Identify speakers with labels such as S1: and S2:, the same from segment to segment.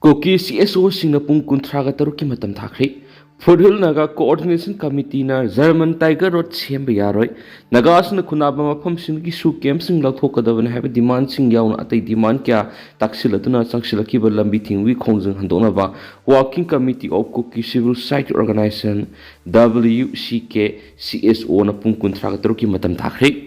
S1: Koki CSO singna pung kunthraga taruki matam thakri. Foothill Naga Coordination Committee na German Tiger Road semba yaroi. Nagas na kunaba mafam singi su kem sing lathokadaban have demand sing yawn atay demand kya taksilatuna sangsilaki ba lambi tingwi khongjang handona ba Working Committee of Koki Civil Society Organization WCK CSO na pung kunthraga taruki matam thakri.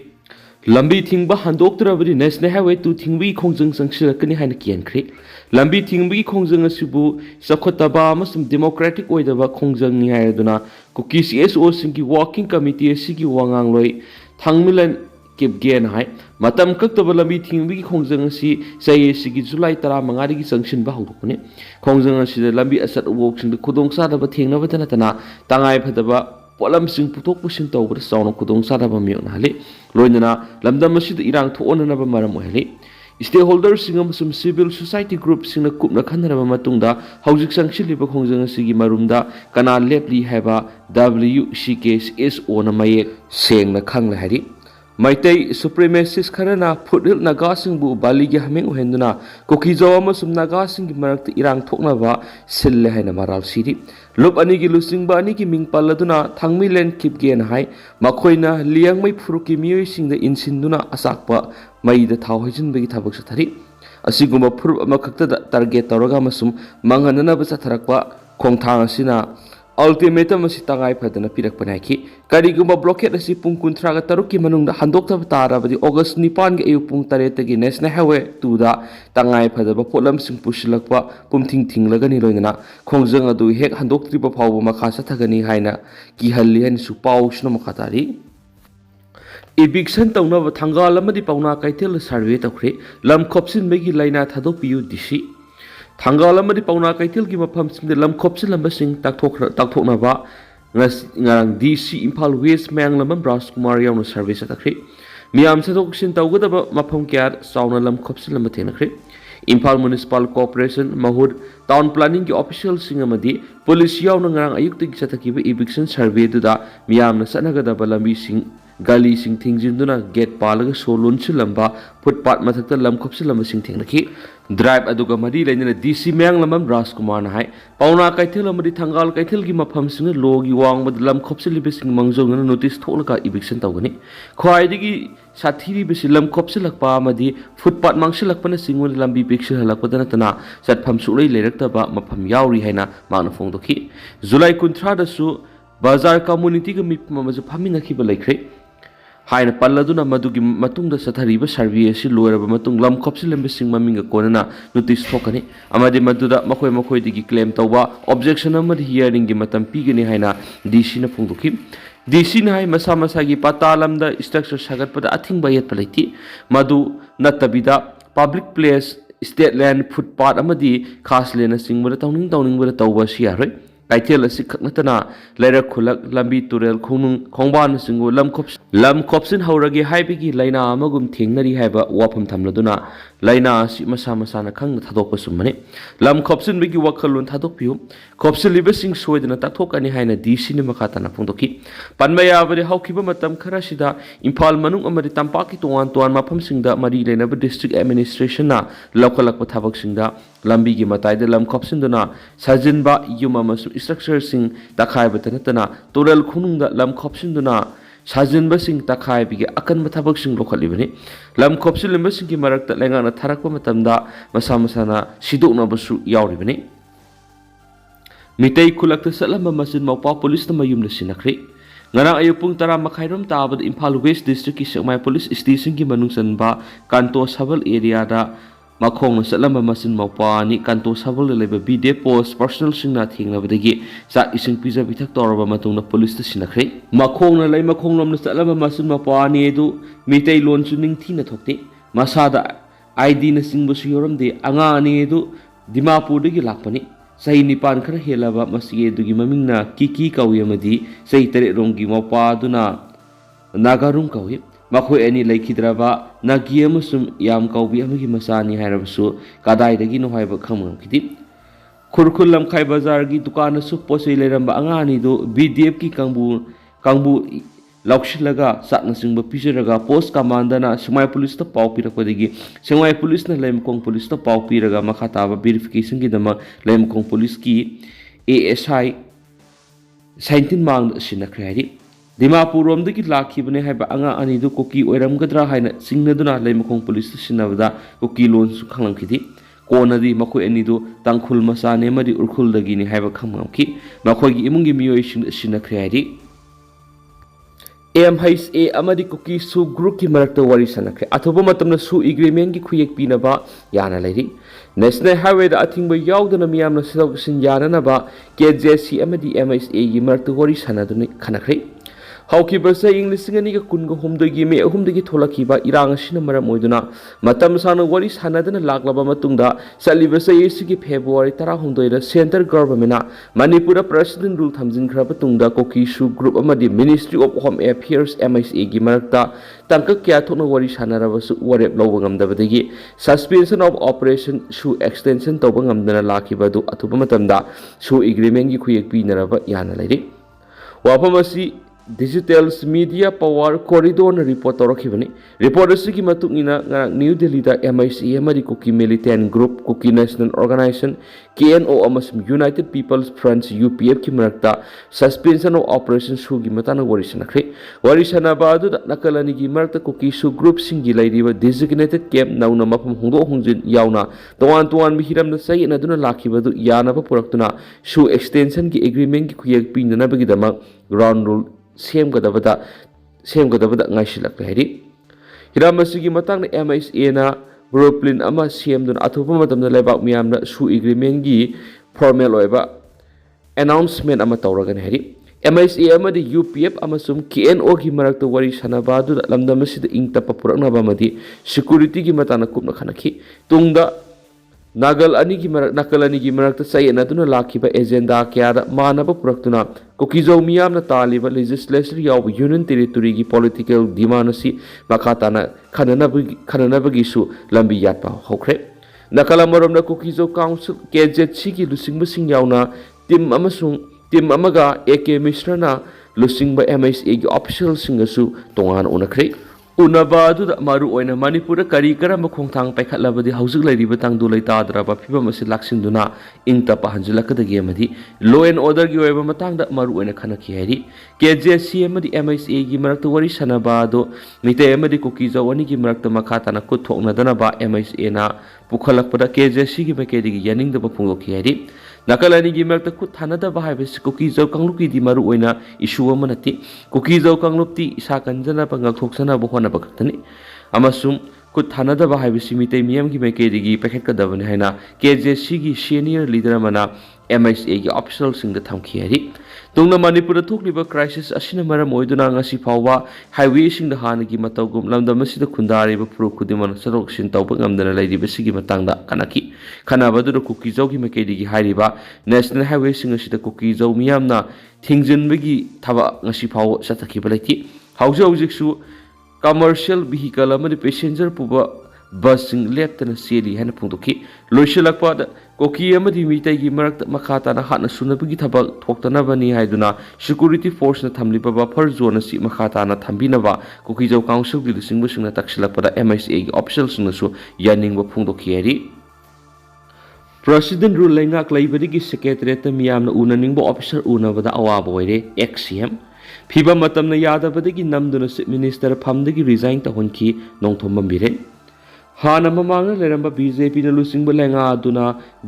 S1: Lambi thingba handoktrabadi National Highway to thingwi khongjang sangsilakani haina kiankri. Lambi thingbi khongjang asibu sakhotaba amasum democratic oidaba khongjang ni haiduna Koki CSO singi working committee asigi wangang loi thangmilan kepgen hai matam kaktaba lambi thingbi khongjang asi sai asigi July 15 gi sanction ba hawrukune khongjang asi lambi asat wok sing khudong sa daba thengna badana tana tangai phadaba polam sing putok pusin tawbar sauna khudong sa daba miyon hale loinana lamdam asi irang thonana ba maram ohele Stakeholders sing civil society group sing kupna khanaraba matungda haujik sangchiliba khongjang asigi marumda kana lepli haba WCKSO na mayek sengna khangla hari Maitai supremacist kharana Foothill Naga singbu baligi hameng uhenduna Kokijaw amasum Naga singi marakta irang thoknaba sille haina maral siri Lup anigi lusingba anigi mingpaladuna thangmilen kipgen hai makhoina liangmai phuruki miyoi singda insinduna asakpa maida thau hajinbagi thabak sathari asiguma phur amakakta target tawraga amasum manghanana ba satharakpa khongthang asina ultimatum asi tangai phadana pirak panaiki kariguma blockade asi pung kunthraga taruki manungda handokta tarabadi August 9 gi ayu pung 3 gi National Highway 2 da tangai phadaba polam sing pusilakpa pumthing thinglagani loinana khongjang adu hek handoktriba phawba makha sathagani haina ki halli han su pau shna makhatari Eviction taunaba thangal amadi pauna kaithel survey takhre lam khopsin megi laina thadokpiu disi Thangal amadi pauna kaithel gi mafam singde lam khopsin lamba sing takthokna ba ngarang DC Imphal West Manglam Rajkumar yauna survey satakre miam sadoksin tawgadaba mafam kyar sauna lam khopsin lamba thenakre Imphal Municipal Corporation Mahud Town Planning ki official sing amadi police yauna ngarang ayukti gi satakiba eviction survey duda miam na sanagadaba lambi sing gali sing thingjinduna gate palaga solon silamba footpath mathakta lam khopsilamba sing thingnaki drive aduga mari lainana DC Manglam Rajkumar na hai pauna kaithel amadi thangal kaithel gi mafam sing logi wangbad lam khopsilibe sing mangjongna notice tholaka eviction tawgani khwaidigi sathiri besi lam khopsilakpa amadi footpath mangsilakpana singul lambi picture halakpadana tana satpham sulei leiraktaba mafam yauri haina mangna phongdoki July 13 da su bazar community ga mipmamazu phaminaki ba laikre haina palladuna madugi matungda sathariba survey asi loiraba matung lam khopsilembe sing maminga konana notice thokani amadi maduda makhoi digi claim tawba objection amadi hearing gi matam pigani haina DC na phongdoki DC na hai masa gi patalamda structure sagatpada athingba yetpa leiti madu natabida public place state land footpath amadi khas lena singbara tawning bara tawba siaroi kaithel asi khaknatana leira khulak lambi turel khongban singu lam khopsin hauragi haibigi laina amagum thengnari haiba wafam thamladuna laina asi masa na khangna thadokpa sumane lam khopsin bigi wakhalun thadokpiu khopsil liba sing soidana tathokani haina DC ni makhatana phongdoki panmaya bari haukiba matam khara sida Imphal manung amari tampaki towan mafam singda mari leinaba district administration na lokalakpa thabak singda lambi gi mataida lam khopsinduna sajinba yuma masu structure sing takhai batanatana toral khunungda lam khopsinduna sajinba sing takhai bigi akan mathabak sing lokhalibani lam khopsilimba sing gi marakta lengana tharakpa matamda masa na sidokna basu yauribani mitei khulakta salamba masin maupa police na mayum sinakri ngarang ayupung tara makhairom tabad Imphal West District ki Sekmai Police Station ki manungsan ba Kanto Sabal area da makhong na salamba masin mawpa ni Kanto Sabal leba BD post personal sing na thingnabadagi sa ising pizza bithak toraba matungna police ta sinakre makhong na lom na salamba masin mawpa ni edu mitei lon chuning thina thokte masada ID na singbu siyoramde anga ni edu Dimapur dagi lakpani sahi nipan khara helaba masige dugi mamingna kiki kawiyamadi sahi tere rongi mawpa duna nagarung kawi makhoi ani laikhidraba nagi amasum yam kawbi amagi masani hairabasu kadai dagi no haiba khamam kiti khurkhulam khai bazar gi dukan su posei leramba angani do BDF ki kangbu लौशिलगा चाकनाचिंग पीजरगा post कमांडना सेंगमाई police पाव पीरकपदगी सेंगमाई police लेमकोंग police पाव पीरगा मखा ताबा वेरिफिकेशन की लेमकोंग पुलिस की ASI 19 मांग सिनखरे हाइदि दिमापुर रोमदगी लाखिबने हाइबा अंगा अनिदु कोकी ओइरमगद्रा हाइना सिंगनदुना लेमकोंग पुलिस सिनबदा कोकी लोनसु खंगलमखिदि कोनदी मखोय अनिदु तांखुल मसाने मदि उरखुलदगिनि हाइबा खंगमखि मखोयगी इमुंगी मियोयसिंग सिनखरे हाइदि MHA amadi kuki su group ki marakta wari sanakre athoba matamna su agreement ki khuyek pinaba yana lairi national highway da athingba yaudana miyamna sidawsin yana naba KJC amadi MHA ki marakta wari sanaduni khanakre हौकीब English कुनग हुमदगी मे अहुमदगी थोलकीबा इरांग सिना मरम ओइदुना मतम सानो वरी सानदना लागलबा मतुंगदा सलिब सयेसिगी February 16 central government Manipur president rule थमजिनख्रबा तुंगदा कोकीसु ग्रुप अमदी ministry of home affairs MHA गी मरकता तंक क्या थोनो वरी सानरबसु वरेप लौब ngमदबदगी सस्पेंशन ऑफ ऑपरेशन सु एक्सटेंशन तौब ngमदना लाखिबदु अथुब मतमदा सु एग्रीमेंट गी खुयेक पिनरबा याना लैरि वाफमसी digital media power corridor report तौरखिबनी रिपोर्ट की New Delhi MHA Kuki militant group Kuki National Organisation KNO United Peoples Front UPF की मरकता सस्पेंशन ऑफ ऑपरेशन सु की मताना वरी सनखरे वरी सनाबा नकलनी की मरकता कुकी सु ग्रुप सिंगी लैरिबा डेजिग्नेटेड कैंप नौना मफम होंदो होंजिन यावना तोवान तोवान बिहिरमना सयनदुना लाखिबदु यानबा पुरक्तुना सु एक्सटेंशन की एग्रीमेंट की खुयक पिननबगिदमक ग्राउंड रूल सेमगदबदा ngaisilak lahiri hiramasi gi matang na MHA na blueprint ama semdun athupa matamda lebak miyamna su agreement gi formal oiba announcement ama tawragan hari MHA amadi UPF amasum KNO gi marakta wari sanabadu lamdam sida ingtapa puraknaba amadi security gi matana kupna khanaki tungda नागल नकल की मरक्ता चयनदुना लाखिबा agenda क्या मानब पुरक्तुना कुकीजौ मियामना तालिबा लेजिस्लेचर याव यूनियन टेरिटोरी की पॉलिटिकल डिमांड असि मखाताना खननबगिसु लंबी यात्पा होख्रे नकल मरमना कुकीजौ काउंसिल KJC की लुसिंगबसिंग यावना टीम अमगा AK मिश्रना लुसिंगबा MHA की ऑफिशियल सिंगसु तोंगान उनख्रे उनबादु मारु ओइना मणिपुर करी करम खोंथांग पैखलबदि हौजिक लैरिबा तांगदु लैताद्रबा फिबम असि लाक्सिंदुना इंगतपा हंजिलकदगी अमदि लॉ एंड ऑर्डर की ओइबा मतांगदा मारु ओइना खनखि हैरि KJC अमदि MHA की मरक्त वरी सनबादो मिते अमदि कुकीजो वनी की मरक्त मखाताना कुथोकनदनबा MHA ना पुखलकपदा KJC की मकेदिगी यानिंगदबा फुंगोखि हैरि नकलनी की मरक्त खुद थानदबा हाइबसि कुकीजो कांगलुकी दि मारु ओइना इशू अमनति कुकीजो कांगलुपति इसा कंजना पंगथोक्सना बहोना बखतनि अमसुम खुद थानदबा हाइबसि मिते मियम की मकेदिगी पैखकदबने हैना KJC की सीनियर लीडर मना MHA की ऑफिशियल सिंग थमखि हरि तुंगना मणिपुर थोकलिबा क्राइसिस असिना मरम ओइदुना ngasi फावबा हाईवे सिंग हान की मतौगुम लमदम सिदा खुंदारिबा प्रो खुदिमन सरोक्सिन तौब ngamdana लैरिबा सिगी मतंगदा कनकी खनाबदु कुकीजौ की मकेदिगी हाइरिबा नेशनल हाईवे सिंग सिदा कुकीजौ मियामना थिंगजिनबगी थबा ngasi फाव सतखिबा लैति हाउजो हौजिकसु कमर्शियल व्हीकल अमदि पैसेंजर पुबा बस लेप्तना सेली है फोंदोखी लोइसलकपाद कोकी अमदि मितै की मरक्त मखाताना हाना सुनबगी थबक थोक्तनबनी हाइदुना सिक्युरिटी फोर्स न थमलिबा बफर जोन असि मखाताना थम्बिनबा कोकीजौ काउंसिल की लिसिंगबसिंगना तक्सिलकपादा MHA की ऑफिशियल सिंगसु यानिंगबा फोंदोखी हैरि प्रेसिडेंट रूल लेंगाक लैबदिगी सेक्रेटरीट मियामना उननिंगबा ऑफिसर उनबदा अवाब ओइरे XCM फिबा मतमना यादबदगी नमदुना चीफ मिनिस्टर फमदगी रिजाइन तहोनखी नोंथोमबिरे हाना ममांगना लेरंबा BJP ना लुसिंग लेंगा दुना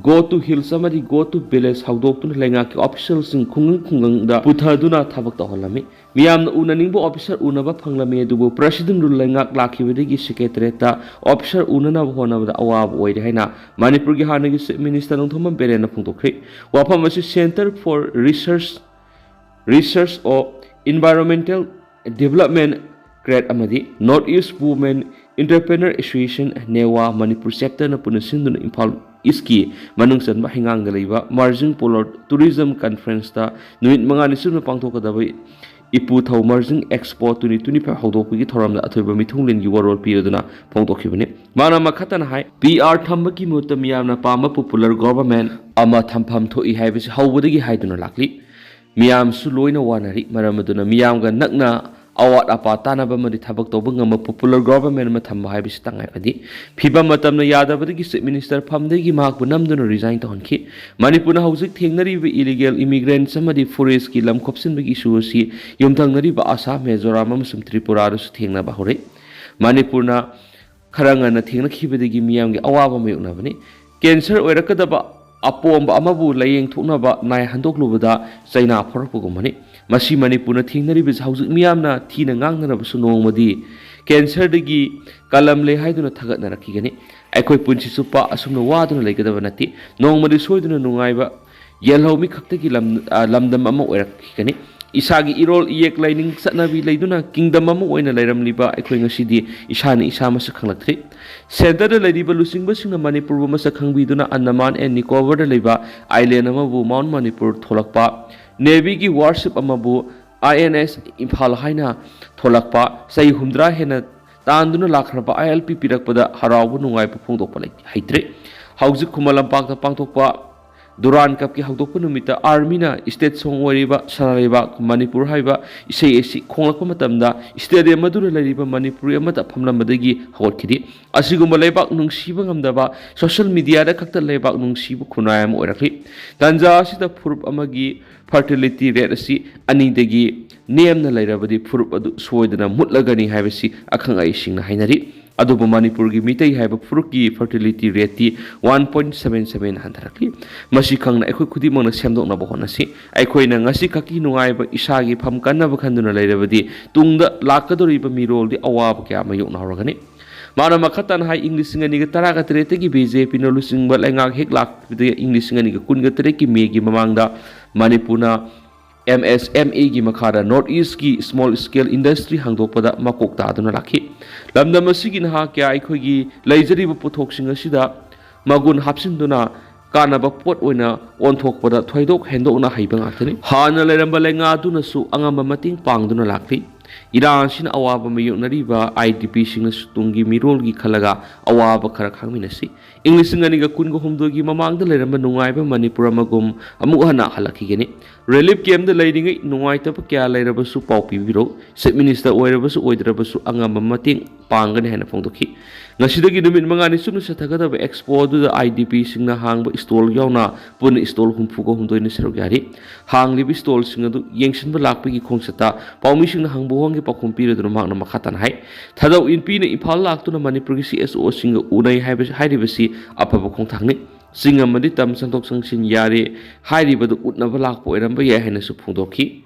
S1: गो टू हिल्स अमदी गो टू विलेज हाउदोक्तुना लेंगा की ऑफिशियल सिंग खुंगंदा पुथादुना थबक तहोलमी मियामना उननिंगबो ऑफिसर उनबा फंगलमी दुबो प्रेसिडेंट रूल लेंगा लाखिबदगी सेक्रेटरीटा ऑफिसर उननब होनबदा अवाब ओइरे हैना मणिपुर की हानगी चीफ मिनिस्टर नोंथोम बेरेना फोंदोखरे वाफम असि centre for research of environmental development क्रेट अमदी north east women entrepreneur association नेवा मणिपुर चैप्टर न पुनसिंदुन इम्फाल इसकी मनुंगसन हिंगांग लेबा मार्जिंग पोलर टूरिज्म कॉन्फ्रेंस ता नुमित मंगानि सुन पांगथोकदब इपु थौ मार्जिंग एक्सपो 2025 हौदोकपगी थोरमदा अथोइबा मिथुंगलिन की वरोल पिरदुना फोंदोखिबने माना मखतन हाय PR थंबकी मुत मियामना पामा पॉपुलर गवर्नमेंट अमा थंफम थोइ हाइबसि हौबदगी हाइदुना लाकली मियाम सु लोइना वानारि मरमदुना मियामगा नकना awat apa tanaba madi thabak toba ngama popular government ma thamba haibisi tangai padi phibam matamna yadabadagi chief minister phamdegi mahak bunamduna resign to honki manipur na hauzik thengnari be illegal immigrants amadi forest ki lam khopsin begi issue si yumthangnari ba Assam Mizoram amasum Tripura ru thengna ba hore manipur na kharanga na thengna khibadegi miyam gi awaba mayukna bani cancer oirakadaba apomba amabu layeng thuknaba nai handoklubuda China phorapugumani masi manipur na thingnari be hauzik miyamna thina ngangnara bu sunongmadi cancer dagi kalam le haiduna thagatna rakhigani aikoi punchi supa asumna waduna legadaba nati nongmadi soiduna nungaiba yelhomi khaktagi lamdam ama oirakhigani isagi irol iyek laining satnabi leiduna kingdom ama oina leiramliba aikoi ngasidi isani isa masa khanglakthri center da leidiba lusingba singna manipur bu masa khangbiduna Andaman and Nicobar da leiba island ama bu Mount Manipur tholakpa navy gi warship ama bu INS Imphal haina tholakpa sai humdra hena tanduna lakhraba ILP pirakpada harawu nungai pa phongdokpa lai haitre hauzik khumalam pakta pangthokpa Duran Cup ki hagdokpa numita army na state song wariba sanariba Manipur haiba isei esi khonglakpa matamda stadium madura lariba Manipur amata phamlambadagi hawtkidi asigumba leibak nungsiba ngamdaba social media da khakta leibak nungsiba khunayam oirakli tanja asida phurup amagi fertility rate asi ani dagi nemna lairabadi phurup adu soidana mutlagani haibasi akhang ai singna hainari adubu Manipur gi mitai haiba phurup ki fertility rate ti 1.77 handarakli masi khangna ekhoi khudi mangna semdokna bohonasi aikoi na ngasi kaki nungaiba isagi pham kanna bakhanduna lairabadi tungda lakadoriba mirol di awab kya mayokna horagani mana makhatan hai English ngani ga tara ga tere gi BJP no lusing bal engak hek lak de English ngani ga kun ga tere ki me gi mamangda Manipur na MSME gi makhara North East ki small scale industry hangdokpada makok ta aduna lakhi lamdam asigi na ha kya aikoi gi leijari bu puthok sing asida magun hapsinduna kanaba pot oina onthokpada thoidok hendokna haibang athani hana leramba lenga duna su angamba mating pangduna lakhi Iran sin awaba mayuknariba IDP singna sutungi mirol gi khalaga awaba khara khangminasi English ngani ga kun go humdo gi mamangda leramba nungaiba Manipur amagum amu hana halakhi geni relief camp da leiringai nungai ta kya leiraba su paupi biro chief minister oiraba su oidraba su angamba mating pangani hena phongdokhi ngasidagi numit mangani sunu sathagada ba expo du da IDP singna hangba stall yauna pun stall humfu go humdoini serogari hangli bi stall singa du yengsinba lakpi gi khongsata paumi singna hangbo hongi pakhum pire du makna makhatan hai thadau inpi ne Imphal laktuna Manipur gi CSO singa unai haibasi apaba khongthangni singa madi tam santok sangsin yare hairibadu utnaba lakpo eramba ya hena su phungdokhi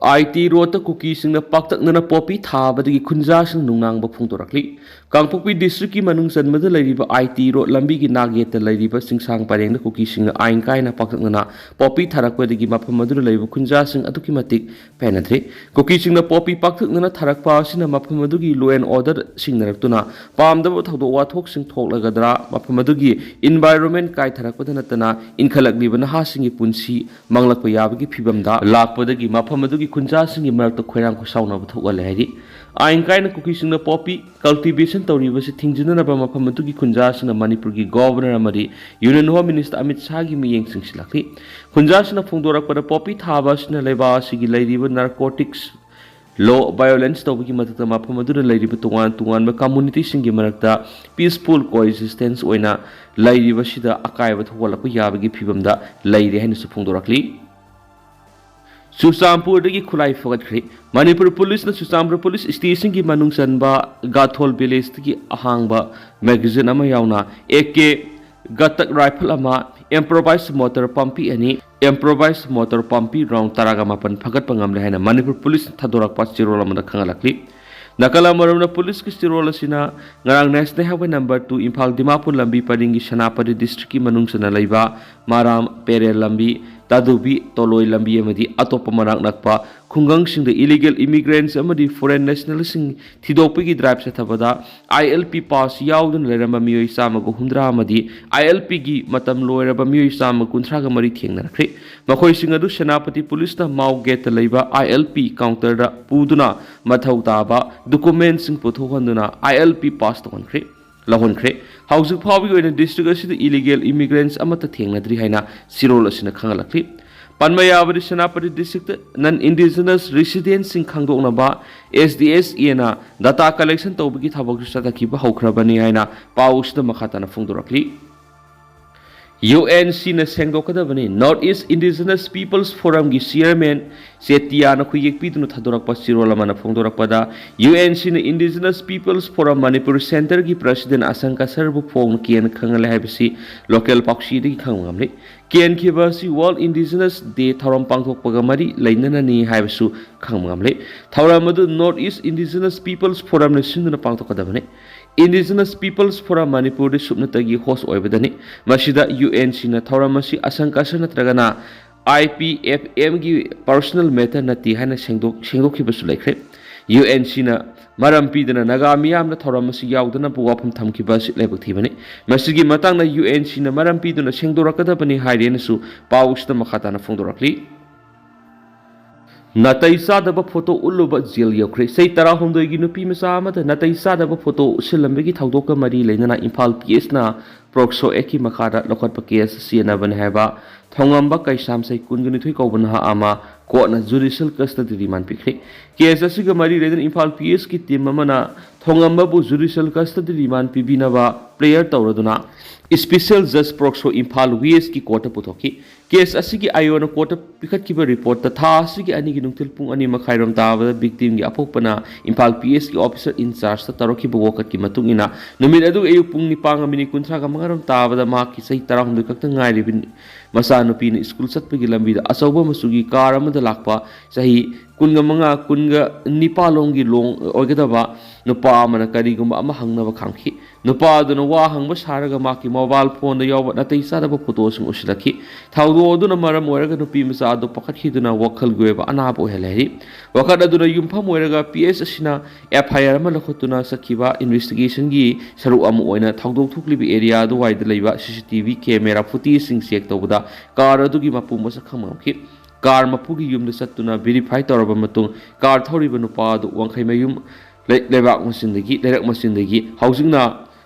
S1: IT rota cookie singna paktak nana popi thabadagi khunja sing nungnang ba phungtorakli Kangpokpi district ki manung sanmada lairiba IT ro lambi gi nageta lairiba singsang pareng na cookie sing ain kai na paktak nana popi tharakpadagi maphamadura laibu khunja sing aduki matik penadre cookie sing na popi paktak nana tharakpa sina maphamadagi law and order sing naraktuna pamdaba thawdo wathok sing thoklagadra maphamadagi environment kai tharakpada natana inkhalakliba na ha singi punsi manglakpa yabagi phibamda lakpadagi maphamadagi khunja singi marakta khoirang ko sauna buthokale hairi ain kai na cookie sing na popi cultivation tawribasi thingjinanaba maphamadagi khunja sing na Manipur gi governor amari union home minister Amit Shah gi miyeng sing silakli khunja sing na phungdorakpada popi thaba sing leiba sigi leiriba narcotics law violence tawbagi matata maphamadura leiriba tungan ba community sing gi marakta peaceful coexistence oina leiriba sida akaiba thawalakpa yabagi phibamda leire haina su phungdorakli Susampur dagi khulai fogatkhri Manipur police na Susampur police station ki manung sanba Gathol village ki ahangba magazine ama yauna AK gatak rifle ama improvised motor pumpi ani improvised motor pumpi round taraga mapan phagat pangamle haina Manipur police thadorak pa chirol amana khangalakli Nakala marumna police ki chirol asina ngarang national highway number 2 Imphal Dimapur lambi paringi Sanapati district ki manung sana laiba Maram Pere lambi Tadubi toloi lambi amadi atopa manak nakpa khungang sing the illegal immigrants amadi foreign nationals sing thidokpi gi drive sa thabada ILP pass yaudun leramba miyoi sama go hundra amadi ILP gi matam loiraba miyoi sama kunthra ga mari thengna rakhe makhoi sing adu Senapati police na mau gate leiba ILP counter da puduna mathau taba documents sing puthohanduna ILP pass to khre lahonkhre hauzik phawi oina district asida illegal immigrants amata thengnadri haina sirol asina khangalakli ꯄꯟꯕ ꯌꯥꯕꯗꯤ Senapati district ꯅꯟ indigenous ꯔꯦꯁꯤꯗꯦꯟꯁꯤꯡ ꯈꯪꯗꯣꯛꯅꯕ SDSEꯅ data collection ꯇꯧꯕꯒꯤ ꯊꯕꯛꯁꯨ ꯆꯠꯊꯈꯤꯕ ꯍꯧꯈ꯭ꯔꯕꯅꯤ ꯍꯥꯏꯅ ꯄꯥꯎꯁꯤꯗ ꯃꯈꯥ ꯇꯥꯅ ꯐꯣꯡꯗꯣꯔꯛꯂꯤ꯫ UNCꯅ ꯁꯦꯡꯗꯣꯛꯀꯗꯕꯅꯤ north east indigenous peoples ꯐꯣꯔꯝꯒꯤ chairman ꯆꯦꯇꯤꯌꯥꯅ ꯈꯨꯌꯦꯛꯄꯤꯗꯨꯅ ꯊꯥꯗꯣꯔꯛꯄ ꯆꯤꯔꯣꯜ ꯑꯃꯅ ꯐꯣꯡꯗꯣꯔꯛꯄꯗ UNCꯅ ꯏꯟꯗꯤꯖꯤꯅꯁ ꯄꯤꯄꯜꯁ ꯐꯣꯔꯝ ꯃꯅꯤꯄꯨꯔ ꯁꯦꯟꯇꯔꯒꯤ ꯄ꯭ꯔꯁꯤꯗꯦꯟ ꯑꯁꯪꯀ ꯁꯔꯕꯨ ꯐꯣꯡꯅ ꯀꯦꯟ ꯈꯪꯍꯜꯂꯦ ꯍꯥꯏꯕꯁꯤ ꯂꯣꯀꯦꯜ ꯄꯥꯎꯁꯤꯗꯒꯤ ꯈꯪꯕ ꯉꯝꯂꯤ꯫ ꯀꯦꯟꯈꯤꯕ ꯑꯁꯤ ꯋꯥꯔꯜꯗ ꯏꯟꯗꯤꯖꯤꯅꯁ ꯗꯦ ꯊꯧꯔꯝ ꯄꯥꯡꯊꯣꯛꯄꯒ ꯃꯔꯤ ꯂꯩꯅꯅꯅꯤ ꯍꯥꯏꯕꯁꯨ ꯈꯪꯕ ꯉꯝꯂꯤ꯫ ꯊꯧꯔꯝ ꯑꯗꯨ ꯅꯣꯔꯊ ꯏꯁ ꯏꯟꯗꯤꯖꯤꯅꯁ ꯄꯤꯄꯜꯁ ꯐꯣꯔꯝꯅ ꯁꯤꯟꯗꯨꯅ ꯄꯥꯡꯊꯣꯛꯀꯗꯕꯅꯤ꯫ ꯏꯟꯗꯤꯖꯤꯅꯁ ꯄꯤꯄꯜꯁ ꯐꯣꯔꯝ ꯃꯅꯤꯄꯨꯔꯗ ꯁꯨꯞꯅꯇꯒꯤ ꯍꯣꯁ ꯑꯣꯏꯕꯗꯅꯤ꯫ ꯃꯁꯤꯗ UNCꯅ ꯊꯧꯔꯝ ꯑꯁꯤ ꯑꯁꯪꯀꯁ ꯅꯠꯇ꯭ꯔꯒꯅ IPFMꯒꯤ ꯄꯔꯁꯣꯅꯦꯜ ꯃꯦꯇꯔ ꯅꯠꯇꯦ ꯍꯥꯏꯅ ꯁꯦꯡꯗꯣꯛꯈꯤꯕꯁꯨ ꯂꯩꯈ꯭ꯔꯦ꯫ UNCꯅ ꯃꯔꯝ ꯄꯤꯗꯨꯅ ꯅꯥꯒꯥ ꯃꯤꯌꯥꯝꯅ ꯊꯧꯔꯝ ꯑꯁꯤ ꯌꯥꯎꯗꯅꯕ ꯋꯥꯐꯝ ꯊꯝꯈꯤꯕ ꯑꯁꯤ ꯂꯥꯏꯕꯛ ꯊꯤꯕꯅꯤ꯫ ꯃꯁꯤꯒꯤ ꯃꯇꯥꯡꯗ UNCꯅ ꯃꯔꯝ ꯄꯤꯗꯨꯅ ꯁꯦꯡꯗꯣꯔꯛꯀꯗꯕꯅꯤ ꯍꯥꯏꯔꯦꯅꯁꯨ ꯄꯥꯎꯁꯤꯗ ꯃꯈꯥ ꯇꯥꯅ ꯐꯣꯡꯗꯣꯔꯛꯂꯤ꯫ ꯅꯥꯇꯩ ꯆꯥꯗꯕ ꯐꯣꯇꯣ ꯎꯠꯂꯨꯕ ꯖꯦꯜ ꯌꯧꯈ꯭ꯔꯦ꯫ ꯆꯍꯤ 19ꯒꯤ ꯅꯨꯄꯤ ꯃꯆꯥ ꯑꯃꯗ ꯅꯥꯇꯩ ꯆꯥꯗꯕ ꯐꯣꯇꯣ ꯎꯠꯁꯤꯜꯂꯝꯕꯒꯤ ꯊꯧꯗꯣꯛꯀ ꯃꯔꯤ ꯂꯩꯅꯅ ꯏꯝꯐꯥꯜ PSꯅ ꯄꯣꯛꯁꯣ ꯑꯦꯛꯀꯤ ꯃꯈꯥꯗ ꯂꯧꯈꯠꯄ ꯀꯦꯁ ꯆꯦꯟꯅꯕꯅꯤ ꯍꯥꯏꯕ ꯊꯣꯉꯝꯕ ꯀꯩꯁꯥꯝꯁꯩ 22 ꯀꯧꯕ ꯅꯍꯥ ꯑꯃ ꯀꯣꯔꯠꯅ ꯖꯨꯗꯤꯁꯤꯌꯦꯜ ꯀꯁꯇꯗꯤ ꯔꯤꯃꯥꯟ ꯄꯤꯈ꯭ꯔꯦ꯫ ꯀꯦꯁ ꯑꯁꯤꯒ ꯃꯔꯤ ꯂꯩꯅꯅ ꯏꯝꯐꯥꯜ PSꯀꯤ ꯇꯤꯝ ꯑꯃꯅ ꯊꯣꯉꯝꯕꯕꯨ ꯖꯨꯗꯤꯁꯤꯌꯦꯜ ꯀꯁꯇꯗꯤ ꯔꯤꯃꯥꯟ ꯄꯤꯕꯤꯅꯕ ꯄ꯭ꯔꯦꯌꯔ ꯇꯧꯔꯗꯨꯅ ꯏꯁꯄꯤꯁꯦꯜ ꯖꯖ ꯄꯣꯛꯁꯣ ꯏꯝꯐꯥꯜ ꯋꯦꯁꯀꯤ ꯀꯣꯔꯠꯇ ꯄꯨꯊꯣꯛꯈꯤ꯫ ꯀꯦꯁ ꯑꯁꯤꯒꯤ ꯑꯥꯏꯑꯣꯅ ꯀꯣꯔꯠꯇ ꯄꯤꯈꯠꯈꯤꯕ ꯔꯤꯄꯣꯔꯠꯇ ꯊꯥ ꯑꯁꯤꯒꯤ 2ꯒꯤ ꯅꯨꯡꯊꯤꯜ ꯄꯨꯡ 2:30 ꯇꯥꯕꯗ ꯚꯤꯛꯇꯤꯝꯒꯤ ꯑꯄꯣꯛꯄꯅ ꯏꯝꯐꯥꯜ PSꯀꯤ ꯑꯣꯐꯤꯁꯔ ꯏꯟꯆꯥꯔꯖꯇ ꯇꯧꯔꯛꯈꯤꯕ ꯋꯥꯀꯠꯀꯤ ꯃꯇꯨꯡ ꯏꯟꯅ ꯅꯨꯃꯤꯠ ꯑꯗꯨ ꯑꯌꯨꯛ ꯄꯨꯡ 9:35 ꯇꯥꯕꯗ ꯃꯍꯥꯛꯀꯤ ꯆꯍꯤ 19 ꯈꯛꯇ ꯉꯥꯏꯔꯤꯕ ꯃꯆꯥꯅꯨꯄꯤꯅ ꯁ꯭ꯀꯨꯜ ꯆꯠꯄꯒꯤ ꯂꯝꯕꯤꯗ ꯑꯆꯧꯕ ꯃꯆꯨꯒꯤ ꯀꯥꯔ ꯑꯃꯗ ꯂꯥꯛꯄ ꯆꯍꯤ 25-29 ꯂꯣꯝꯒꯤ ꯑꯣꯏꯒꯗꯕ ꯅꯨꯄꯥ ꯑꯃꯅ ꯀꯔꯤꯒꯨꯝꯕ ꯑꯃ ꯍꯪꯅꯕ ꯈꯥꯝꯈꯤ꯫ ꯅꯨꯄꯥ ꯑꯗꯨꯅ ꯋꯥ ꯍꯪꯕ ꯁꯥꯔꯒ ꯃꯍꯥꯛꯀꯤ ꯃꯣꯕꯥꯏꯜ ꯐꯣꯟꯗ ꯌꯥꯎꯕ ꯅꯥꯇꯩ ꯆꯥꯗꯕ ꯐꯣꯇꯣꯁꯤꯡ ꯎꯠꯁꯤꯜꯂꯛꯈꯤ꯫ ꯊꯧꯗꯣꯛ ꯑꯗꯨꯅ ꯃꯔꯝ ꯑꯣꯏꯔꯒ ꯅꯨꯄꯤ ꯃꯆꯥ ꯑꯗꯨ ꯄꯥꯈꯠꯈꯤꯗꯨꯅ ꯋꯥꯈꯜꯒꯤ ꯑꯣꯏꯕ ꯑꯅꯥꯕ ꯑꯣꯏꯍꯜꯂꯦ ꯍꯥꯏꯔꯤ꯫ ꯋꯥꯀꯠ ꯑꯗꯨꯅ ꯌꯨꯝꯐꯝ ꯑꯣꯏꯔꯒ PS ꯑꯁꯤꯅ FIR ꯑꯃ ꯂꯧꯈꯠꯇꯨꯅ ꯆꯠꯈꯤꯕ ꯏꯟꯚꯦꯁꯇꯤꯒꯦꯁꯟꯒꯤ ꯁꯔꯨꯛ ꯑꯃ ꯑꯣꯏꯅ ꯊꯧꯗꯣꯛ ꯊꯣꯛꯂꯤꯕ ꯑꯦꯔꯤꯌꯥ ꯑꯗꯨꯋꯥꯏꯗ ꯂꯩꯕ CCTV ꯀꯦꯃꯦꯔꯥ ꯐꯨꯇꯦꯖꯁꯤꯡ ꯆꯦꯛ ꯇꯧꯕꯗ ꯀꯥꯔ ꯑꯗꯨꯒꯤ ꯃꯄꯨ ꯃꯁꯛ ꯈꯪꯕ ꯉꯝꯈꯤ꯫ ꯀꯥꯔ ꯃꯄꯨꯒꯤ ꯌꯨꯝꯗ ꯆꯠꯇꯨꯅ ꯚꯦꯔꯤꯐꯥꯏ ꯇꯧꯔꯕ ꯃꯇꯨꯡ ꯀꯥꯔ ꯊꯧꯔꯤꯕ ꯅꯨꯄꯥ ꯑꯗꯨ ꯋꯥꯡꯈꯩꯃꯌꯨꯝ ꯂꯩꯔꯛ ꯃꯆꯤꯟꯗꯒꯤ ꯍꯧꯖꯤꯛꯅ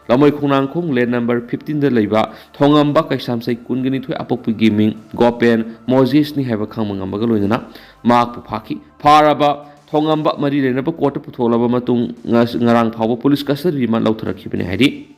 S1: ꯂꯝꯃꯣꯏꯈꯣꯡꯅꯥꯡꯈꯣꯡ ꯂꯦꯟ ꯅꯝꯕꯔ 15ꯗ ꯂꯩꯕ ꯊꯣꯉꯝꯕ ꯀꯩꯁꯥꯝꯁꯩ 22 ꯑꯄꯣꯛꯄꯒꯤ ꯃꯤꯡ ꯒꯣꯄꯦꯟ ꯃꯣꯖꯦꯁꯅꯤ ꯍꯥꯏꯕ ꯈꯪꯕ ꯉꯝꯕꯒ ꯂꯣꯏꯅꯅ ꯃꯍꯥꯛꯄꯨ ꯐꯥꯈꯤ꯫ ꯐꯥꯔꯕ ꯊꯣꯉꯝꯕ ꯃꯔꯤ ꯂꯩꯅꯕ ꯀꯣꯔꯠꯇ ꯄꯨꯊꯣꯛꯂꯕ ꯃꯇꯨꯡ ꯉꯔꯥꯡ ꯐꯥꯎꯕ ꯄꯨꯂꯤꯁ ꯀꯁꯇꯗꯤ ꯔꯤꯃꯥꯟ ꯂꯧꯊꯔꯛꯈꯤꯕꯅꯤ ꯍꯥꯏꯔꯤ꯫